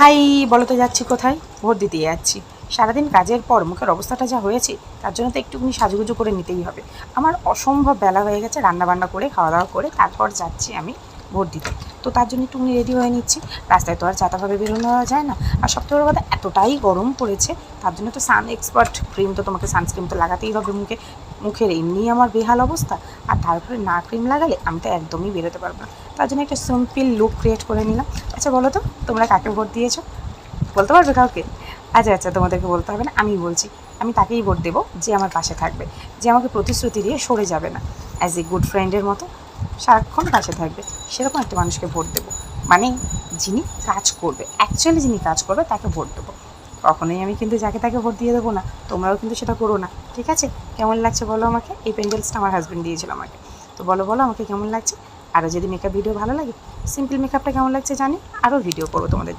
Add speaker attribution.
Speaker 1: High, বলো তো যাচ্ছি কোথায়? ভোট দিতে যাচ্ছি। সারাদিন কাজের পর মুখের অবস্থাটা যা হয়েছে, তার জন্য তো একটুখানি সাজুগুজু করে নিতেই হবে। আমার অসম্ভব বেলা হয়ে গেছে, রান্নাবান্না করে খাওয়া দাওয়া করে তারপর যাচ্ছি আমি ভোট দিতে। তো তার জন্য একটুখানি রেডি হয়ে নিচ্ছি। রাস্তায় তো আর যাতাভাবে বেরোনো যায় না। আর সবথেকে বড় কথা, এতটাই গরম পড়েছে, তার জন্য তো সান এক্সপার্ট ক্রিম তো তোমাকে সানস্ক্রিন তো লাগাতেই হবে মুখে। মুখের এমনিই আমার বেহাল অবস্থা, আর তারপরে না ক্রিম লাগালে আমি তো একদমই বেরোতে পারবো না। তার জন্য একটা সিম্পল লুক ক্রিয়েট করে নিলাম। আচ্ছা বলো তো, তোমরা কাকে ভোট দিয়েছো? বলতে পারবে কাউকে? আচ্ছা আচ্ছা, তোমাদেরকে বলতে হবে না, আমি বলছি। আমি তাকেই ভোট দেবো যে আমার পাশে থাকবে, যে আমাকে প্রতিশ্রুতি দিয়ে সরে যাবে না, অ্যাজ এ গুড ফ্রেন্ডের মতো সারাক্ষণ পাশে থাকবে। সেরকম একটা মানুষকে ভোট দেবো, মানে যিনি কাজ করবে, অ্যাকচুয়ালি যিনি কাজ করবে তাকে ভোট দেবো। কখনোই আমি কিন্তু যাকে তাকে ভোট দিয়ে দেবো না। তোমরাও কিন্তু সেটা করো না, ঠিক আছে? কেমন লাগছে বলো আমাকে? এই পেন্ডেলসটা আমার হাজব্যান্ড দিয়েছিল আমাকে। তো বলো বলো আমাকে কেমন লাগছে। আরও যদি মেকআপ ভিডিও ভালো লাগে, সিম্পল মেকআপটা কেমন লাগছে জানি, আরও ভিডিও করবো তোমাদের জন্য।